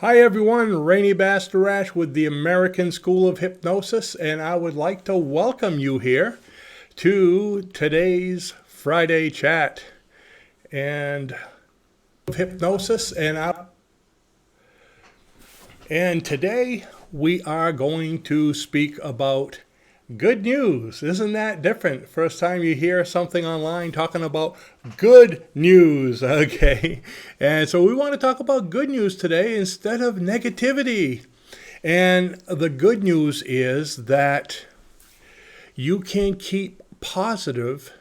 Hi everyone, Rene Bastarache with the American School of Hypnosis, and I would like to welcome you here to today's Friday chat and hypnosis. And today we are going to speak about good news. Isn't that different? First time you hear something online talking about good news, okay? And so we want to talk about good news today instead of negativity. And the good news is that you can keep positive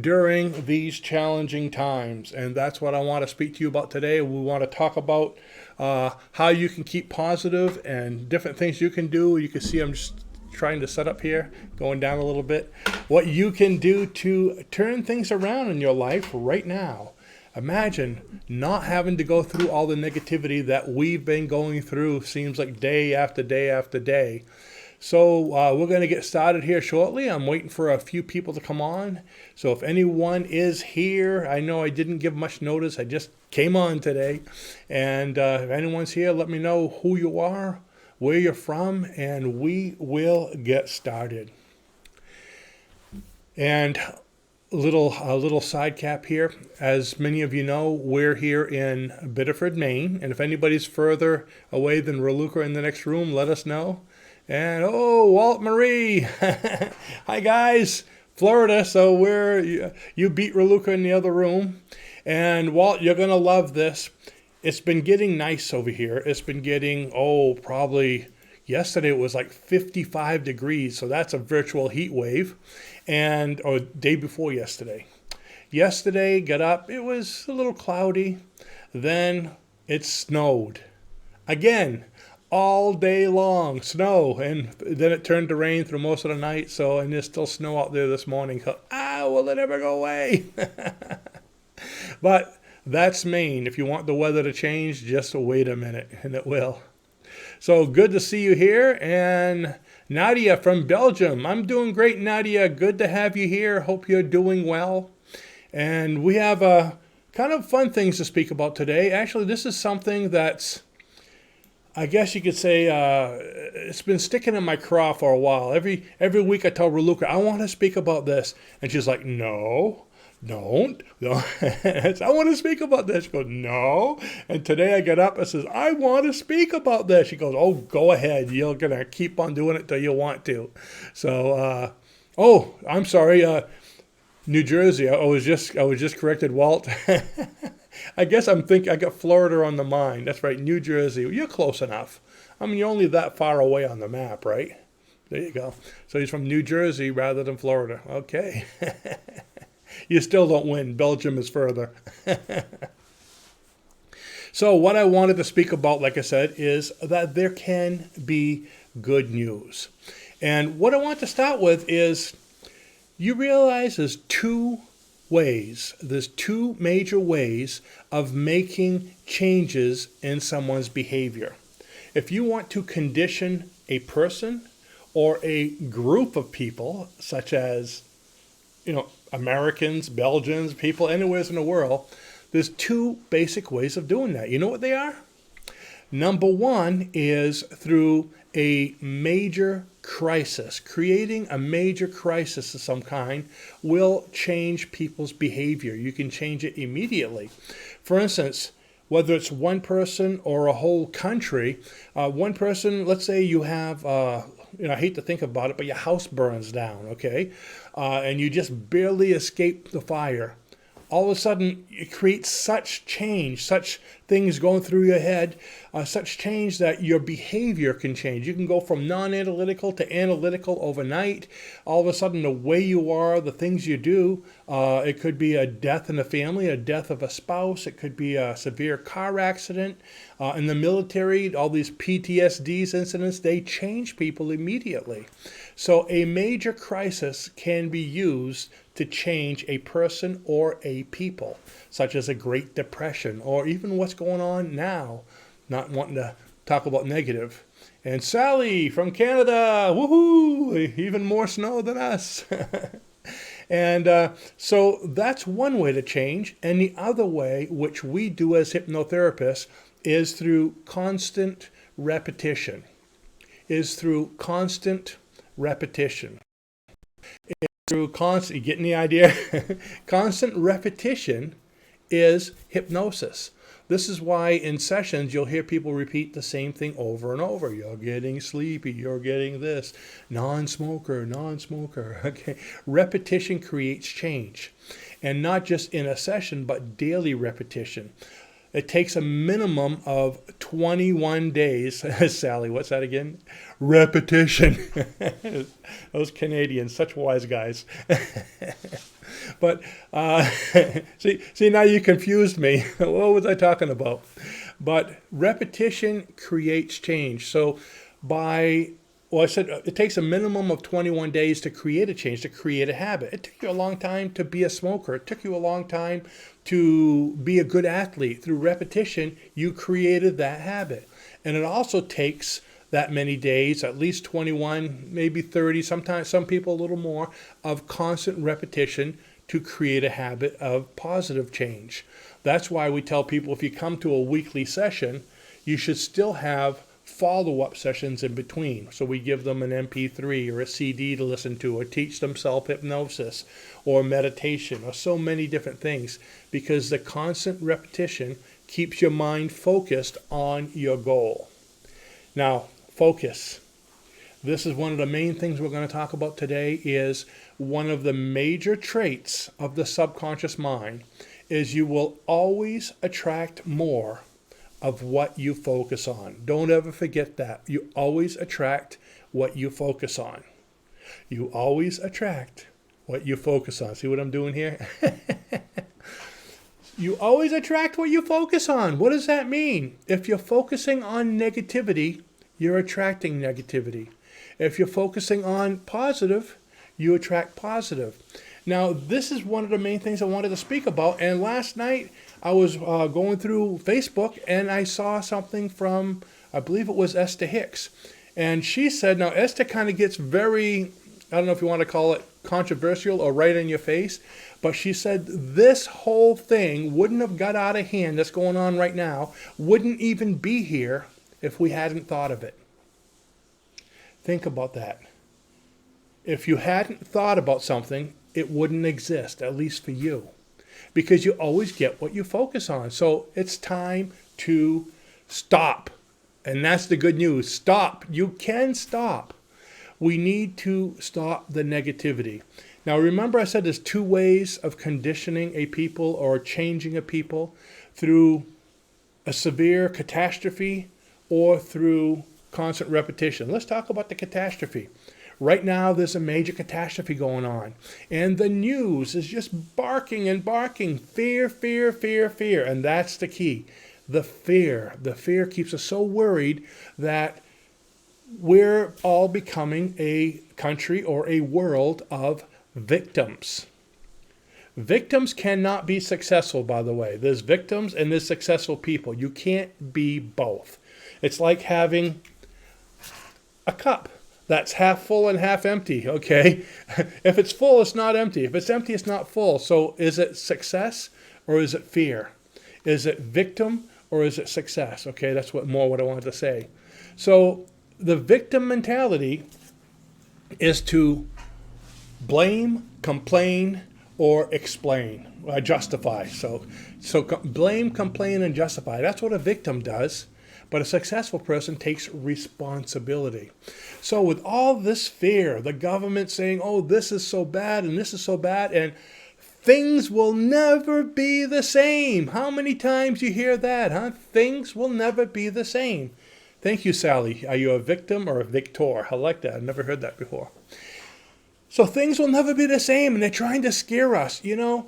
during these challenging times. And that's what I want to speak to you about today. We want to talk about how you can keep positive and different things you can do. You can see I'm just trying to set up here, going down a little bit. What you can do to turn things around in your life right now. Imagine not having to go through all the negativity that we've been going through, seems like day after day after day. So we're going to get started here shortly. I'm waiting for a few people to come on. So if anyone is here, I know I didn't give much notice. I just came on today. And if anyone's here, let me know who you are, where you're from, and we will get started. And a little side cap here. As many of you know, we're here in Biddeford, Maine. And if anybody's further away than Raluca in the next room, let us know. And Walt Marie, hi guys, Florida. So you beat Raluca in the other room, and Walt, you're gonna love this. It's been getting nice over here. It's been getting probably yesterday it was like 55 degrees, so that's a virtual heat wave, or day before yesterday. Yesterday, got up, it was a little cloudy, then it snowed again. All day long, snow, and then it turned to rain through most of the night. So, and there's still snow out there this morning. So, will it ever go away? But that's Maine. If you want the weather to change, just wait a minute, and it will. So good to see you here, and Nadia from Belgium. I'm doing great, Nadia. Good to have you here. Hope you're doing well. And we have kind of fun things to speak about today. Actually, this is something that's, I guess you could say, it's been sticking in my craw for a while. Every week I tell Raluca, I want to speak about this. And she's like, no, don't. I want to speak about this. She goes, no. And today I get up and says, I want to speak about this. She goes, oh, go ahead. You're going to keep on doing it till you want to. So, I'm sorry. New Jersey. I was just corrected, Walt. I guess I got Florida on the mind. That's right, New Jersey. You're close enough. I mean, you're only that far away on the map, right? There you go. So he's from New Jersey rather than Florida. Okay. You still don't win. Belgium is further. So what I wanted to speak about, like I said, is that there can be good news. And what I want to start with is, you realize there's two major ways of making changes in someone's behavior. If you want to condition a person or a group of people, such as, Americans, Belgians, people anywhere in the world, there's two basic ways of doing that. You know what they are? Number one is through a major crisis. Creating a major crisis of some kind will change people's behavior. You can change it immediately. For instance, whether it's one person or a whole country, one person, let's say you have, I hate to think about it, but your house burns down, okay? And you just barely escape the fire. All of a sudden, it creates such change, such things going through your head, such change that your behavior can change. You can go from non-analytical to analytical overnight. All of a sudden, the way you are, the things you do, it could be a death in the family, a death of a spouse. It could be a severe car accident. In the military, all these PTSD incidents, they change people immediately. So a major crisis can be used to change a person or a people, such as a Great Depression, or even what's going on now, not wanting to talk about negative. And Sally from Canada, woohoo, even more snow than us. And so that's one way to change. And the other way, which we do as hypnotherapists, is through constant repetition. Is through constant repetition. Is through constant, you getting the idea? Constant repetition is hypnosis. This is why in sessions you'll hear people repeat the same thing over and over. You're getting sleepy, you're getting this, non-smoker, non-smoker. Okay. Repetition creates change. And not just in a session, but daily repetition. It takes a minimum of 21 days. Sally, what's that again? Repetition. Those Canadians, such wise guys. But see, now you confused me. What was I talking about? But repetition creates change. So I said it takes a minimum of 21 days to create a change, to create a habit. It took you a long time to be a smoker. It took you a long time to be a good athlete. Through repetition, you created that habit. And it also takes that many days, at least 21, maybe 30, sometimes some people a little more, of constant repetition to create a habit of positive change. That's why we tell people if you come to a weekly session, you should still have follow-up sessions in between. So we give them an MP3 or a CD to listen to, or teach them self-hypnosis or meditation, or so many different things, because the constant repetition keeps your mind focused on your goal. Now, focus. This is one of the main things we're going to talk about today. Is one of the major traits of the subconscious mind is you will always attract more of what you focus on. Don't ever forget that. You always attract what you focus on. You always attract what you focus on. See what I'm doing here? You always attract what you focus on. What does that mean? If you're focusing on negativity, you're attracting negativity. If you're focusing on positive, you attract positive. Now, this is one of the main things I wanted to speak about. And last night, I was going through Facebook, and I saw something from, I believe it was Esther Hicks. And she said, now Esther kind of gets very, I don't know if you want to call it controversial or right in your face, but she said this whole thing wouldn't have got out of hand that's going on right now, wouldn't even be here if we hadn't thought of it. Think about that. If you hadn't thought about something, it wouldn't exist, at least for you, because you always get what you focus on. So it's time to stop. And that's the good news. Stop. You can stop. We need to stop the negativity. Now, remember I said there's two ways of conditioning a people or changing a people: through a severe catastrophe or through constant repetition. Let's talk about the catastrophe. Right now, there's a major catastrophe going on. And the news is just barking and barking. Fear, fear, fear, fear. And that's the key. The fear. The fear keeps us so worried that we're all becoming a country or a world of victims. Victims cannot be successful, by the way. There's victims and there's successful people. You can't be both. It's like having a cup that's half full and half empty, okay? If it's full, it's not empty. If it's empty, it's not full. So is it success or is it fear? Is it victim or is it success? Okay, that's what I wanted to say. So the victim mentality is to blame, complain, or explain, justify. So blame, complain, and justify. That's what a victim does. But a successful person takes responsibility. So with all this fear, the government saying, oh, this is so bad and this is so bad, and things will never be the same. How many times you hear that, huh? Things will never be the same. Thank you, Sally. Are you a victim or a victor? I like that. I've never heard that before. So things will never be the same, and they're trying to scare us, you know.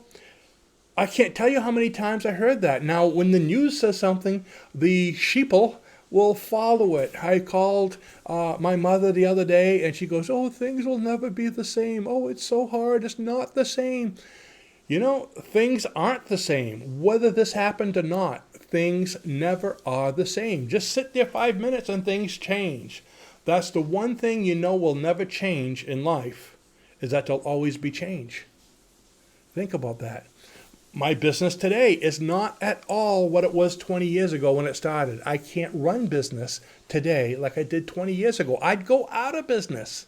I can't tell you how many times I heard that. Now, when the news says something, the sheeple will follow it. I called my mother the other day, and she goes, oh, things will never be the same. Oh, it's so hard. It's not the same. You know, things aren't the same. Whether this happened or not, things never are the same. Just sit there 5 minutes and things change. That's the one thing you know will never change in life, is that there'll always be change. Think about that. My business today is not at all what it was 20 years ago when it started. I can't run business today like I did 20 years ago. I'd go out of business.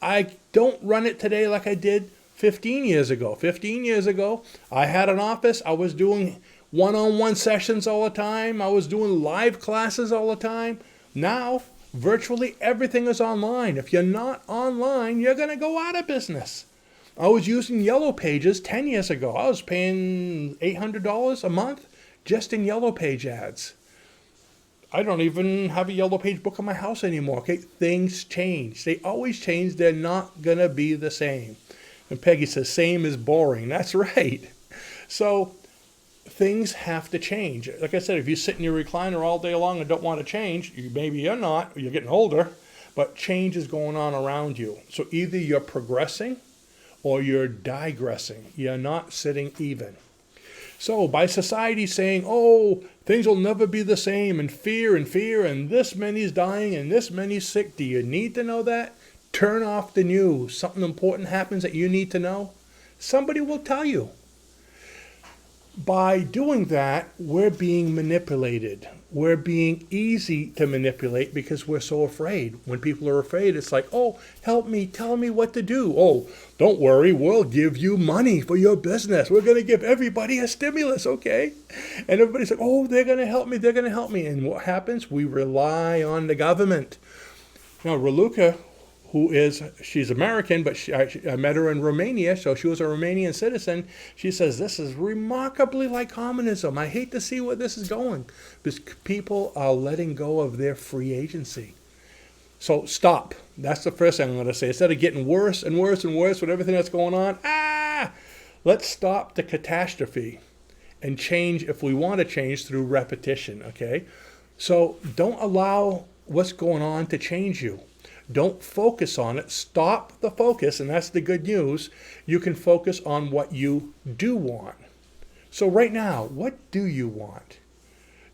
I don't run it today like I did 15 years ago. 15 years ago, I had an office. I was doing one-on-one sessions all the time. I was doing live classes all the time. Now, virtually everything is online. If you're not online, you're going to go out of business. I was using Yellow Pages 10 years ago. I was paying $800 a month just in Yellow Page ads. I don't even have a Yellow Page book in my house anymore. Okay, things change. They always change. They're not going to be the same. And Peggy says, same is boring. That's right. So things have to change. Like I said, if you sit in your recliner all day long and don't want to change, maybe you're not, or you're getting older, but change is going on around you. So either you're progressing or you're digressing. You're not sitting even. So by society saying, oh, things will never be the same, and fear, and this many's dying, and this many's sick, do you need to know that? Turn off the news. Something important happens that you need to know. Somebody will tell you. By doing that, we're being manipulated. We're being easy to manipulate because we're so afraid. When people are afraid, it's like, oh, help me, tell me what to do. Oh, don't worry, we'll give you money for your business. We're going to give everybody a stimulus, okay? And everybody's like, oh, they're going to help me, they're going to help me. And what happens? We rely on the government. Now, Raluca, she's American, but I met her in Romania, so she was a Romanian citizen. She says, this is remarkably like communism. I hate to see where this is going, because people are letting go of their free agency. So stop. That's the first thing I'm going to say. Instead of getting worse and worse and worse with everything that's going on, let's stop the catastrophe and change if we want to change through repetition, okay? So don't allow what's going on to change you. Don't focus on it. Stop the focus, and that's the good news. You can focus on what you do want. So right now, what do you want?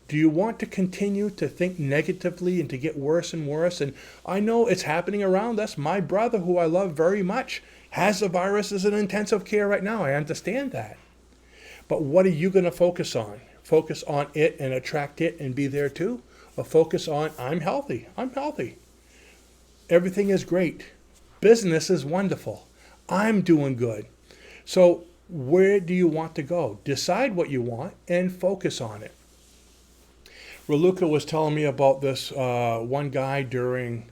Do you want to continue to think negatively and to get worse and worse? And I know it's happening around us. My brother, who I love very much, has the virus as in intensive care right now. I understand that. But what are you going to focus on? Focus on it and attract it and be there too? Or focus on, I'm healthy. I'm healthy. Everything is great. Business is wonderful. I'm doing good. So where do you want to go? Decide what you want and focus on it. Raluca was telling me about this one guy during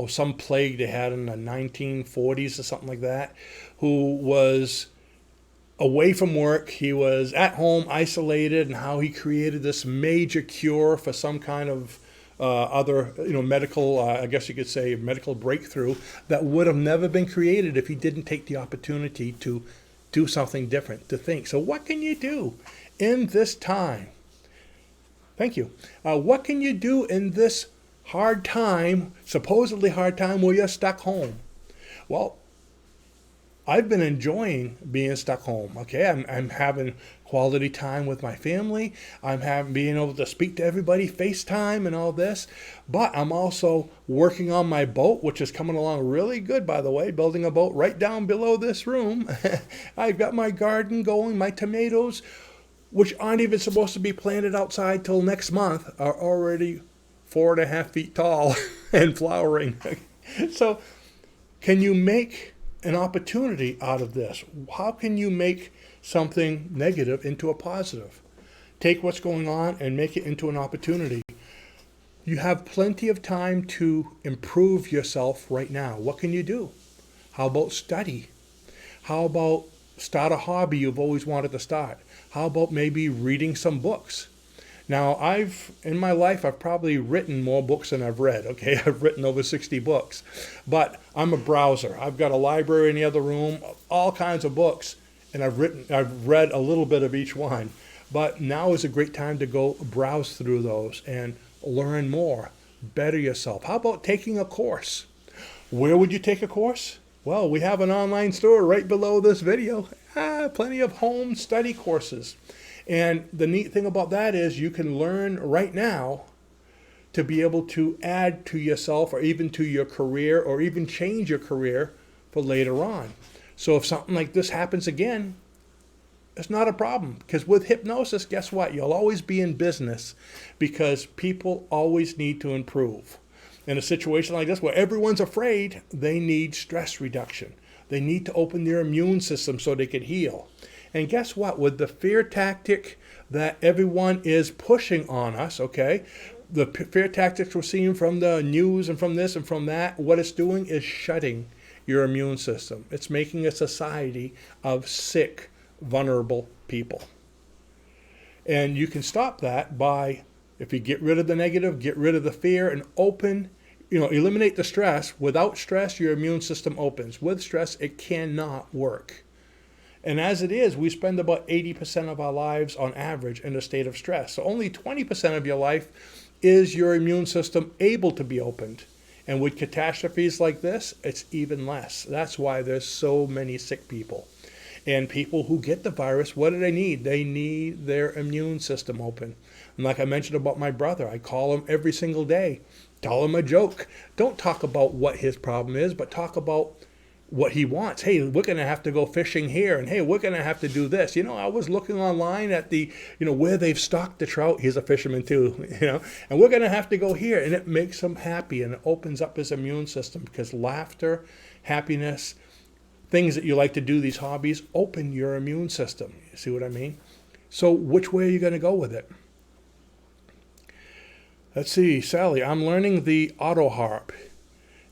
some plague they had in the 1940s or something like that, who was away from work. He was at home, isolated, and how he created this major cure for some kind of other, medical, I guess you could say, medical breakthrough that would have never been created if he didn't take the opportunity to do something different, to think. So what can you do in this time? Thank you. What can you do in this hard time, supposedly hard time, where you're stuck home? Well, I've been enjoying being stuck home. Okay, I'm having quality time with my family. I'm being able to speak to everybody, FaceTime and all this. But I'm also working on my boat, which is coming along really good, by the way. Building a boat right down below this room. I've got my garden going. My tomatoes, which aren't even supposed to be planted outside till next month, are already 4.5 feet tall and flowering. So, can you make an opportunity out of this? How can you make something negative into a positive? Take what's going on and make it into an opportunity. You have plenty of time to improve yourself right now. What can you do? How about study? How about start a hobby you've always wanted to start? How about maybe reading some books? Now, in my life, I've probably written more books than I've read, okay? I've written over 60 books. But I'm a browser. I've got a library in the other room, all kinds of books, and I've read a little bit of each one. But now is a great time to go browse through those and learn more, better yourself. How about taking a course? Where would you take a course? Well, we have an online store right below this video. Plenty of home study courses. And the neat thing about that is you can learn right now to be able to add to yourself or even to your career or even change your career for later on. So if something like this happens again, It's not a problem, because with hypnosis, guess what? You'll always be in business because people always need to improve. In a situation like this where everyone's afraid, they need stress reduction. They need to open their immune system so they can heal. And guess what? With the fear tactic that everyone is pushing on us, okay, the fear tactics we're seeing from the news and from this and from that, what it's doing is shutting your immune system. It's making a society of sick, vulnerable people. And you can stop that by, if you get rid of the negative, get rid of the fear, and eliminate the stress. Without stress, your immune system opens. With stress, it cannot work. And as it is, we spend about 80% of our lives on average in a state of stress. So only 20% of your life is your immune system able to be opened. And with catastrophes like this, it's even less. That's why there's so many sick people. And people who get the virus, what do they need? They need their immune system open. And like I mentioned about my brother, I call him every single day. Tell him a joke. Don't talk about what his problem is, but talk about what he wants. Hey, we're going to have to go fishing here. And hey, we're going to have to do this. I was looking online at the, where they've stocked the trout. He's a fisherman too, and we're going to have to go here. And it makes him happy, and it opens up his immune system, because laughter, happiness, things that you like to do, these hobbies, open your immune system. You see what I mean? So which way are you going to go with it? Let's see, Sally, I'm learning the auto harp.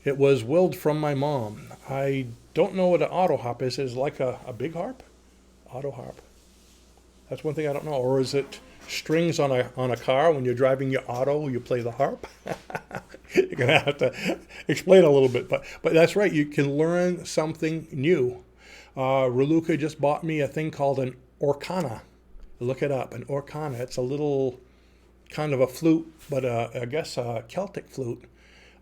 It was willed from my mom. I don't know what an auto harp is. Is it like a big harp? Auto harp. That's one thing I don't know. Or is it strings on a car when you're driving your auto, you play the harp? You're going to have to explain a little bit. But that's right. You can learn something new. Raluca just bought me a thing called an orcana. Look it up, an orcana. It's a little kind of a flute, but I guess a Celtic flute.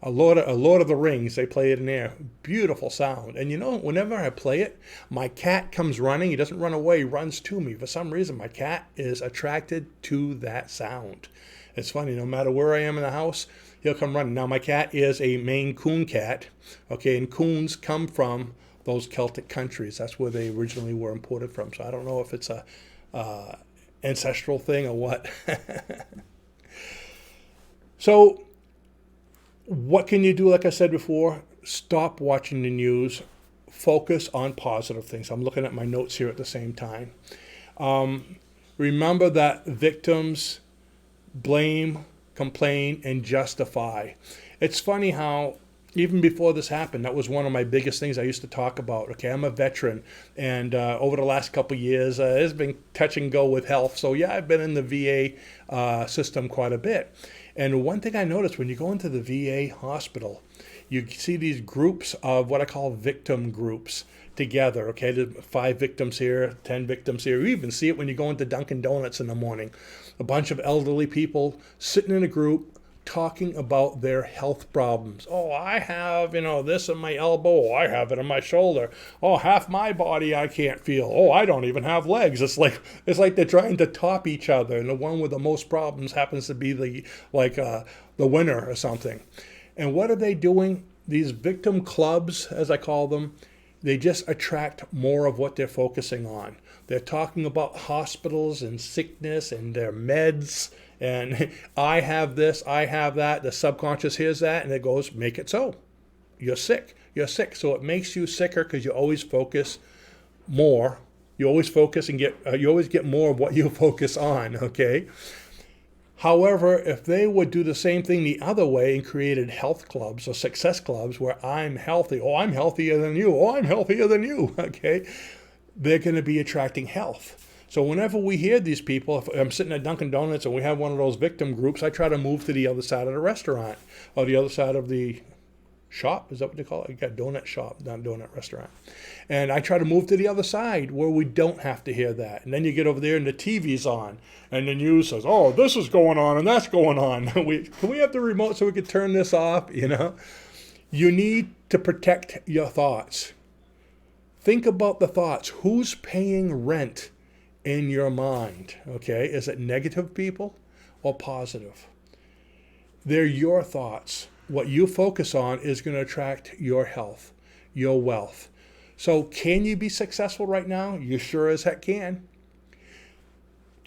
A Lord of the Rings, they play it in there. Beautiful sound. And whenever I play it, my cat comes running. He doesn't run away, he runs to me. For some reason, my cat is attracted to that sound. It's funny, no matter where I am in the house, he'll come running. Now, my cat is a Maine Coon cat, okay, and coons come from those Celtic countries. That's where they originally were imported from. So I don't know if it's a ancestral thing or what. So, what can you do? Like I said before, stop watching the news. Focus on positive things. I'm looking at my notes here at the same time. Remember that victims blame, complain, and justify. It's funny how even before this happened, that was one of my biggest things I used to talk about. Okay, I'm a veteran, and over the last couple of years, it's been touch and go with health. So yeah, I've been in the VA system quite a bit. And one thing I noticed, when you go into the VA hospital, you see these groups of what I call victim groups together. Okay, there's 5 victims here, 10 victims here. You even see it when you go into Dunkin' Donuts in the morning. A bunch of elderly people sitting in a group talking about their health problems. Oh, I have, this in my elbow. Oh, I have it in my shoulder. Oh, half my body I can't feel. Oh, I don't even have legs. It's like they're trying to top each other, and the one with the most problems happens to be the winner or something. And what are they doing? These victim clubs, as I call them, they just attract more of what they're focusing on. They're talking about hospitals and sickness and their meds. And I have this, I have that. The subconscious hears that, and it goes, make it so. You're sick. You're sick. So it makes you sicker because you always focus more. You always focus and you always get more of what you focus on, okay? However, if they would do the same thing the other way and created health clubs or success clubs where I'm healthy, oh, I'm healthier than you, oh, I'm healthier than you, okay, they're going to be attracting health. So whenever we hear these people, if I'm sitting at Dunkin' Donuts and we have one of those victim groups, I try to move to the other side of the restaurant or the other side of the shop. Is that what they call it? You got donut shop, not donut restaurant. And I try to move to the other side where we don't have to hear that. And then you get over there and the TV's on and the news says, oh, this is going on and that's going on. Can we have the remote so we can turn this off? You need to protect your thoughts. Think about the thoughts. Who's paying rent in your mind? Okay, is it negative people or positive? They're your thoughts. What you focus on is going to attract your health, your wealth. So can you be successful right now? You sure as heck can.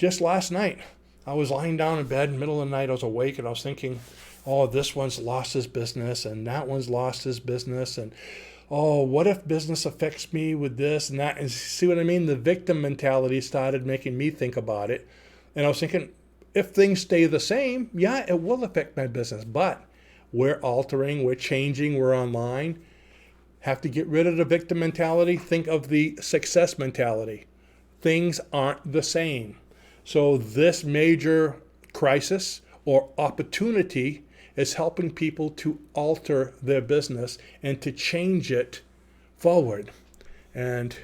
just last night, I was lying down in bed in the middle of the night. I was awake and I was thinking, oh, this one's lost his business and that one's lost his business. And, oh, what if business affects me with this and that? And see what I mean? The victim mentality started making me think about it. And I was thinking, if things stay the same, yeah, it will affect my business. But we're altering, we're changing, we're online. Have to get rid of the victim mentality. Think of the success mentality. Things aren't the same. So this major crisis or opportunity is helping people to alter their business and to change it forward. And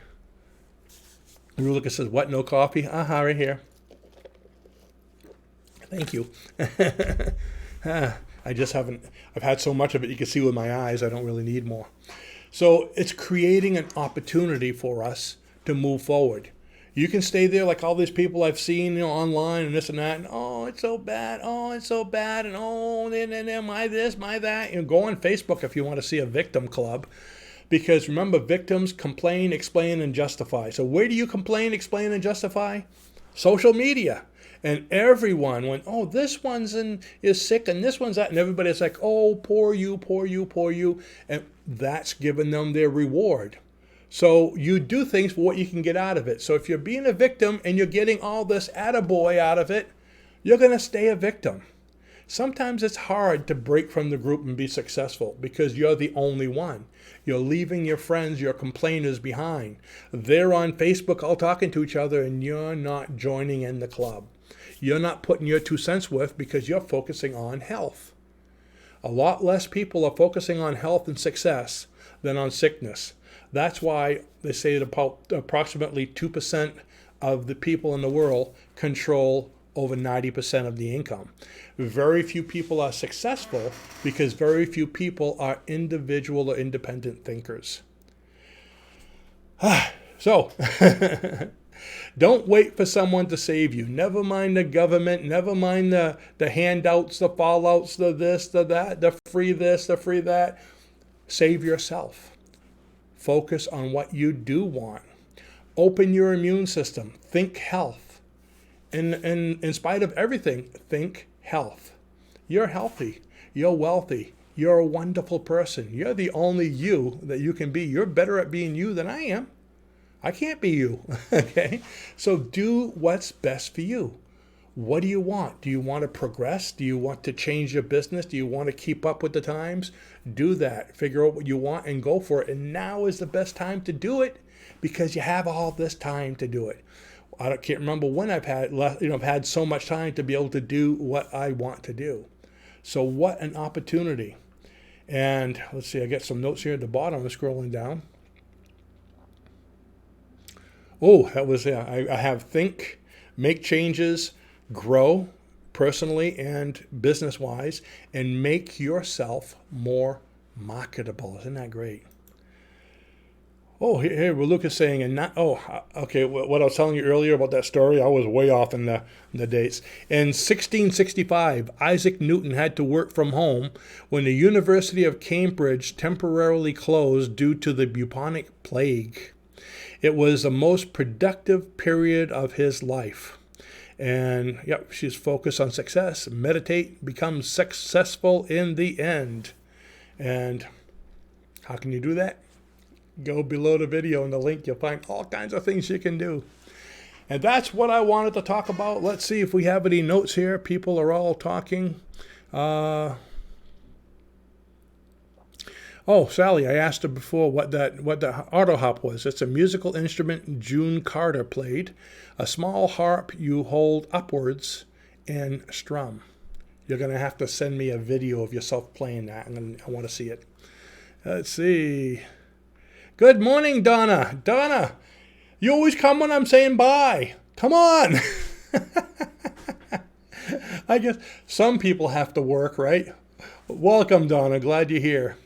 Rulika says, what, no coffee? Right here. Thank you. I just haven't, I've had so much of it, you can see with my eyes, I don't really need more. So it's creating an opportunity for us to move forward. You can stay there like all these people I've seen, online and this and that, and oh, it's so bad, and oh, and my this, my that. Go on Facebook if you want to see a victim club, because remember, victims complain, explain, and justify. So where do you complain, explain, and justify? Social media. And everyone went, oh, this one's is sick, and this one's that, and everybody's like, oh, poor you, poor you, poor you, and that's giving them their reward. So you do things for what you can get out of it. So if you're being a victim and you're getting all this attaboy out of it, you're going to stay a victim. Sometimes it's hard to break from the group and be successful because you're the only one. You're leaving your friends, your complainers behind. They're on Facebook all talking to each other and you're not joining in the club. You're not putting your 2 cents worth because you're focusing on health. A lot less people are focusing on health and success than on sickness. That's why they say that approximately 2% of the people in the world control over 90% of the income. Very few people are successful because very few people are individual or independent thinkers. So, don't wait for someone to save you. Never mind the government. Never mind the handouts, the fallouts, the this, the that, the free this, the free that. Save yourself. Focus on what you do want. Open your immune system. Think health. And in spite of everything, think health. You're healthy. You're wealthy. You're a wonderful person. You're the only you that you can be. You're better at being you than I am. I can't be you. Okay? So do what's best for you. What do you want? Do you want to progress? Do you want to change your business? Do you want to keep up with the times? Do that. Figure out what you want and go for it. And now is the best time to do it because you have all this time to do it. I can't remember when I've had so much time to be able to do what I want to do. So what an opportunity. And let's see, I got some notes here at the bottom. I'm scrolling down. Oh, that was, I have think, make changes, grow personally and business-wise, and make yourself more marketable. Isn't that great? Oh, here Lucas saying, and not, okay, what I was telling you earlier about that story, I was way off in the dates. In 1665, Isaac Newton had to work from home when the University of Cambridge temporarily closed due to the bubonic plague. It was the most productive period of his life. And she's focused on success. Meditate, become successful in the end. And how can you do that? Go below the video in the link. You'll find all kinds of things you can do. And that's what I wanted to talk about. Let's see if we have any notes here. People are all talking. Sally, I asked her before what the auto harp was. It's a musical instrument June Carter played. A small harp you hold upwards and strum. You're going to have to send me a video of yourself playing that, and I want to see it. Let's see. Good morning, Donna. Donna, you always come when I'm saying bye. Come on. I guess some people have to work, right? Welcome, Donna. Glad you're here.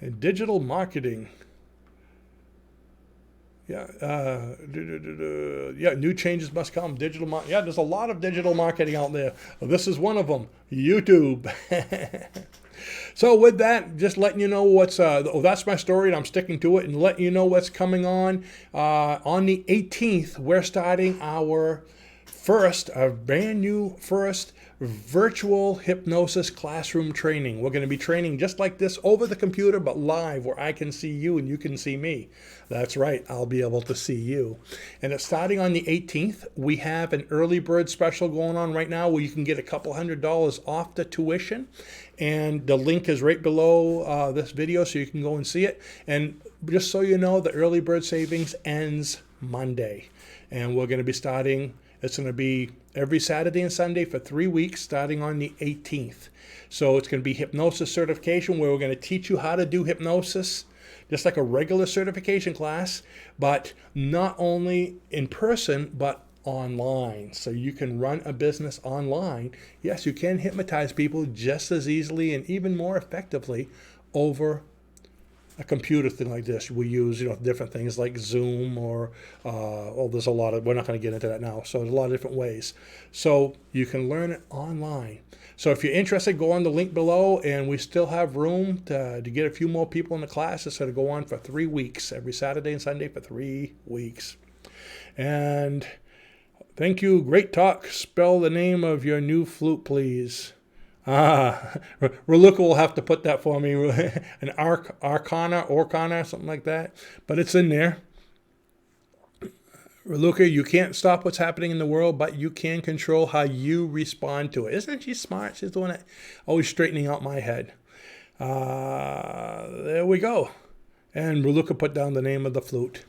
And digital marketing. New changes must come. There's a lot of digital marketing out there. Well, this is one of them. YouTube. So with that, just letting you know what's, that's my story and I'm sticking to it and letting you know what's coming on. On the 18th, we're starting our our brand new first virtual hypnosis classroom training. We're going to be training just like this over the computer, but live, where I can see you and you can see me. That's right, I'll be able to see you. And it's starting on the 18th. We have an early bird special going on right now where you can get a couple $100 off the tuition. And the link is right below this video, so you can go and see it. And just so you know, the early bird savings ends Monday. And we're going to be starting, it's going to be every Saturday and Sunday for 3 weeks, starting on the 18th. So it's going to be hypnosis certification, where we're going to teach you how to do hypnosis, just like a regular certification class, but not only in person, but online. So you can run a business online. Yes, you can hypnotize people just as easily and even more effectively over a computer thing like this. We use, different things like Zoom or, there's a lot of, we're not going to get into that now. So there's a lot of different ways. So you can learn it online. So if you're interested, go on the link below, and we still have room to get a few more people in the class. It's going to go on for 3 weeks, every Saturday and Sunday for 3 weeks. And thank you. Great talk. Spell the name of your new flute, please. Raluca will have to put that for me. An Orcana, something like that. But it's in there. Raluca, you can't stop what's happening in the world, but you can control how you respond to it. Isn't she smart? She's the one that always straightening out my head. There we go. And Raluca put down the name of the flute.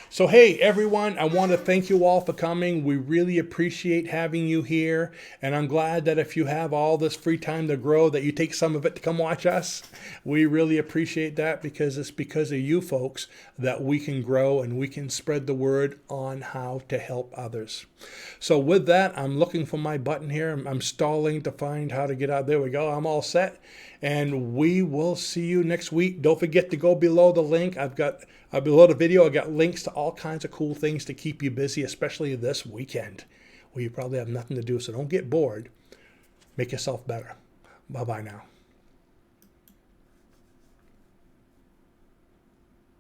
So, hey, everyone, I want to thank you all for coming. We really appreciate having you here. And I'm glad that if you have all this free time to grow, that you take some of it to come watch us. We really appreciate that, because it's because of you folks that we can grow and we can spread the word on how to help others. So with that, I'm looking for my button here. I'm stalling to find how to get out. There we go. I'm all set. And we will see you next week. Don't forget to go below the link. Below the video, I got links to all kinds of cool things to keep you busy, especially this weekend, where you probably have nothing to do. So don't get bored. Make yourself better. Bye-bye now.